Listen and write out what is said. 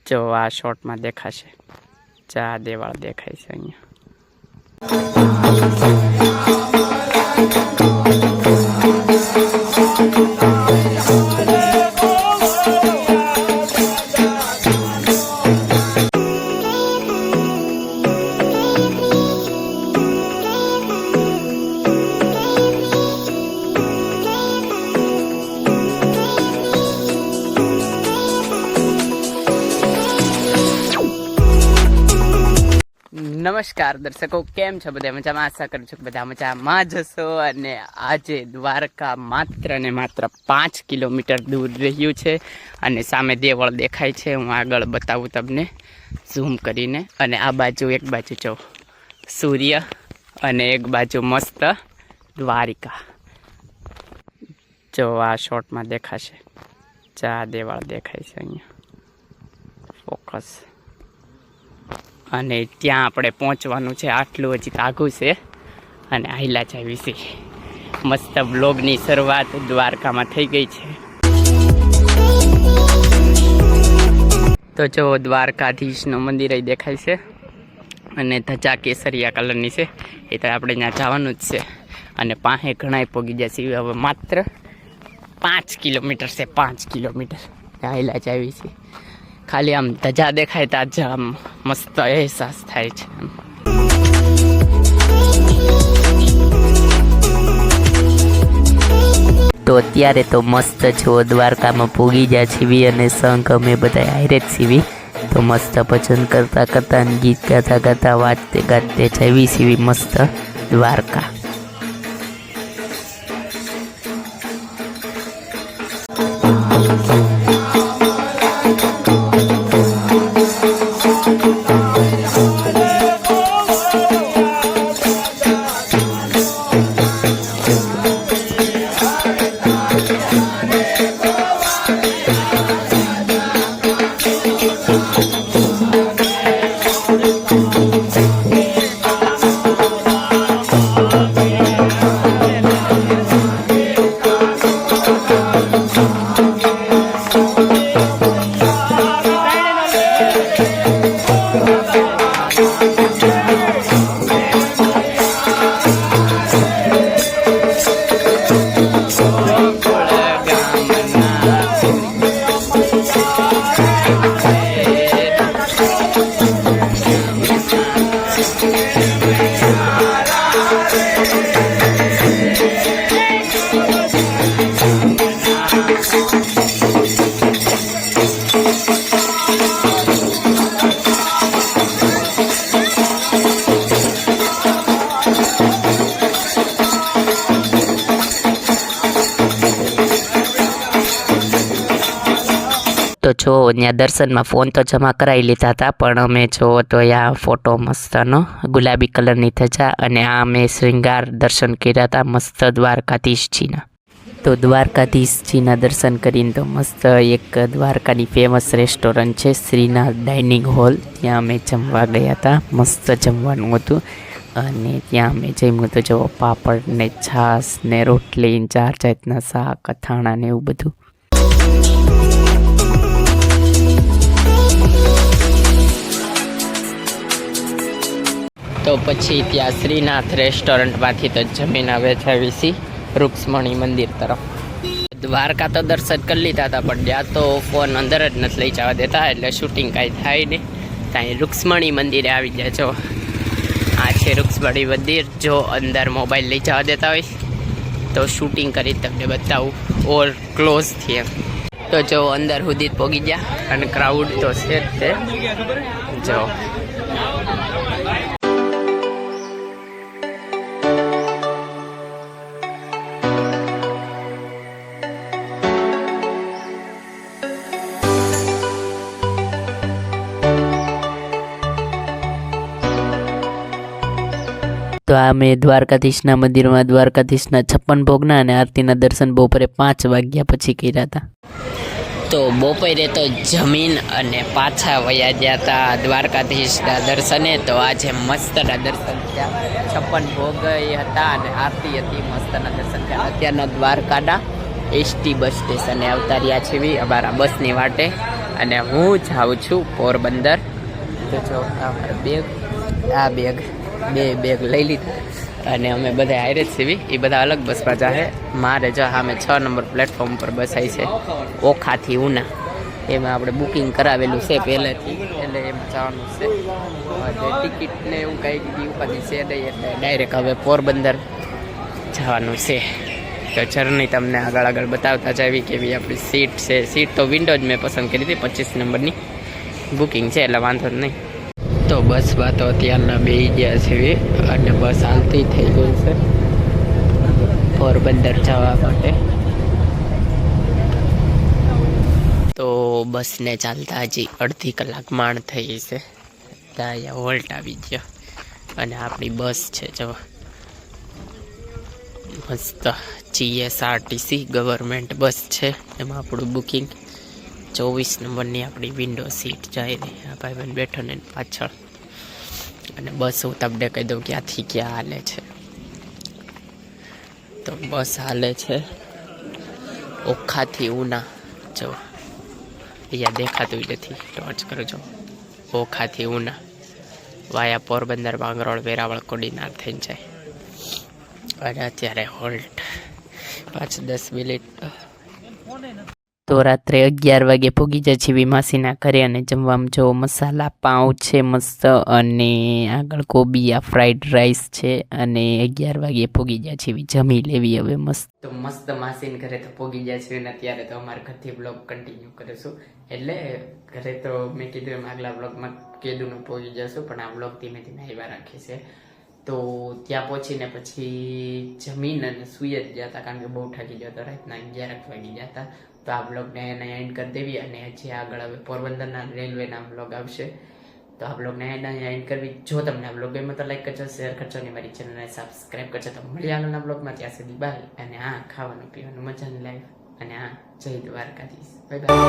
જો આ શોર્ટમાં દેખાશે, ચા દેવાળ દેખાય છે અહીંયા. નમસ્કાર દર્શકો, કેમ છો બધા? મજામાં? આશા કરું છું કે બધા મજામાં જ હશો. અને આજે દ્વારકા માત્ર ને માત્ર 5 કિલોમીટર દૂર રહ્યું છે અને સામે દેવળ દેખાય છે. હું આગળ બતાવું તમને ઝૂમ કરીને. અને આ બાજુ એક બાજુ જો સૂર્ય અને એક બાજુ મસ્ત દ્વારિકા. જો આ શોર્ટમાં દેખાશે, ચા દેવાળ દેખાય છે અહીંયા ફોકસ. અને ત્યાં આપણે પહોંચવાનું છે, આટલું હજી આઘું છે અને આયલા જાવી છે. મસ્ત બ્લોગની શરૂઆત દ્વારકામાં થઈ ગઈ છે. તો જો દ્વારકાધીશનું મંદિર અહીં દેખાય છે અને ધજા કેસરિયા કલરની છે. એ તો આપણે ત્યાં જવાનું જ છે. અને પાસે ઘણાય પોગી જાય છે. હવે માત્ર 5 કિલોમીટર છે, 5 કિલોમીટર આયલા જાવી છે. ખાલી આમ ધજા દેખાય તો આજ આમ મસ્ત અહેસાસ થાય છે. તો અત્યારે તો મસ્ત છો દ્વારકામાં પૂગી ગયા છીવી અને સંઘ અમે બધા હારે જ છીવી. તો મસ્ત ભજન કરતા કરતા ગીત ગાતા ગાતા વાંચતે ગાતે જવી છીવી મસ્ત દ્વારકા. તો જો ત્યાં દર્શનમાં ફોન તો જમા કરાવી લીધા હતા, પણ અમે જો તો આ ફોટો મસ્તનો ગુલાબી કલરની ધજા અને આ અમે શ્રૃંગાર દર્શન કર્યા હતા મસ્ત દ્વારકાધીશજીના. તો દ્વારકાધીશજીના દર્શન કરીને તો મસ્ત એક દ્વારકાની ફેમસ રેસ્ટોરન્ટ છે શ્રીનાથ ડાઇનિંગ હોલ, ત્યાં અમે જમવા ગયા હતા. મસ્ત જમવાનું હતું અને ત્યાં અમે જમ્યું તો જો પાપડ ને છાશ ને રોટલી, 4 જાતના શાક, અથાણા ને એવું બધું. તો પછી ત્યાં શ્રીનાથ રેસ્ટોરન્ટમાંથી તો જમીન આવે છે વીસી રૂક્ષ્મણી મંદિર તરફ. દ્વારકા તો દર્શન કરી લીધા હતા, પણ ત્યાં તો ફોન અંદર જ નથી લઈ જવા દેતા, એટલે શૂટિંગ કાંઈ થાય નહીં. ત્યાં રૂક્ષ્મણી મંદિરે આવી જાય. જો આ છે રૂક્ષ્મણી મંદિર. જો અંદર મોબાઈલ લઈ જવા દેતા હોય તો શૂટિંગ કરી તમને બતાવું ઓર ક્લોઝથી એમ. તો જો અંદર સુધી પોગી ગયા અને ક્રાઉડ તો છે જ તે. જો તો આ મેં દ્વારકાધીશના મંદિરમાં દ્વારકાધીશના 56 ભોગના અને આરતીના દર્શન બપોરે 5 વાગ્યા પછી કર્યા હતા. તો બપોરે તો જમીન અને પાછા વયા ગયા હતા દ્વારકાધીશના દર્શને. તો આજે મસ્તના દર્શન થયા, 56 ભોગ હતા અને આરતી હતી, મસ્તના દર્શન થયા. અત્યારના દ્વારકાના એસટી બસ સ્ટેશને આવતા રહ્યા છે અમારા બસની વાટે. અને હું જાઉં છું પોરબંદર. તો જો આ બેગ બે બેગ લઈ લીધા અને અમે બધા હારે જ સીવી. એ બધા અલગ બસમાં જાહે. મારે જો સામે 6 નંબર પ્લેટફોર્મ પર બસ આવી છે ઓખાથી ઉના. એમાં આપણે બુકિંગ કરાવેલું છે પહેલેથી, એટલે એમાં જવાનું છે. ટિકિટ ને એવું કંઈ ઉપાધિ છે નહીં, એટલે ડાયરેક્ટ હવે પોરબંદર જવાનું છે. તો જર્ની તમને આગળ બતાવતા જાવી કેવી આપણી સીટ છે. સીટ તો વિન્ડો જ મેં પસંદ કરી હતી, 25 નંબરની બુકિંગ છે એટલે વાંધો જ નહીં. તો બસમાં તો અત્યારના બેસી ગયા છે અને બસ હાલતી થઈ ગઈ છે પોરબંદર જવા માટે. તો બસને ચાલતા હજી અડધી કલાક માંડ થઈ છે. ત્યાં અહીંયા હોલ્ટ આવી ગયો અને આપણી બસ છે જો મસ્ત GSRTC ગવર્મેન્ટ બસ છે. એમાં આપણું બુકિંગ 24 નંબરની આપણી વિન્ડો સીટ જાય રહી. આ ભાઈબંધ બેઠો ને પાછળ. અને બસ હું તમને કહી દઉં ક્યાંથી ક્યાં હાલે છે. તો બસ હાલે છે ઓખાથી ઉના. જો અહીંયા દેખાતું નથી, ટોર્ચ કરો જો. ઓખાથી ઉના વાયા પોરબંદર, માંગરોળ, વેરાવળ, કોડીનાર થઈને જાય. અને અત્યારે હોલ્ટ 5-10 મિનિટ. તો રાત્રે 11 વાગે પહોંચી જાય છે માસીના ઘરે. અને જમવામાં જો મસાલા પાઉં છે મસ્ત, અને આગળ કોબી આ ફ્રાઈડ રાઈસ છે. અને 11 વાગે પહોંચી જાય છે, જમી લેવી હવે મસ્ત. તો મસ્ત માસીના ઘરે તો પહોંચી જાય છે. અને અત્યારે તો અમારા ઘરથી બ્લોગ કન્ટિન્યુ કરીશું. એટલે ઘરે તો મેં કીધું એમ આગલા બ્લોગમાં કીધું પહોંચી જશું, પણ આ બ્લોગ ધીમે ધીમે આવ્યા રાખે છે. તો ત્યાં પહોંચીને પછી જમીન અને સૂઈ જ ગયા હતા, કારણ કે બહુ થાકી ગયો હતો. રાતના 11 વાગી ગયા હતા. તો આ બ્લોગને એને એન્ડ કરી દેવી. અને હજી આગળ હવે પોરબંદરના રેલવેના બ્લોગ આવશે, તો આ બ્લોગને એન્ડ કરવી. જો તમને આ બ્લોગ ગમે તો લાઈક કરજો, શેર કરજો અને મારી ચેનલને સબસ્ક્રાઈબ કરજો. તો મળીએ આગળના બ્લોગમાં. ત્યાં સુધી બાય. અને હા, ખાવાનું પીવાનું મજાની લાઈફ. અને હા, જય દ્વારકાધીશ. Bye bye.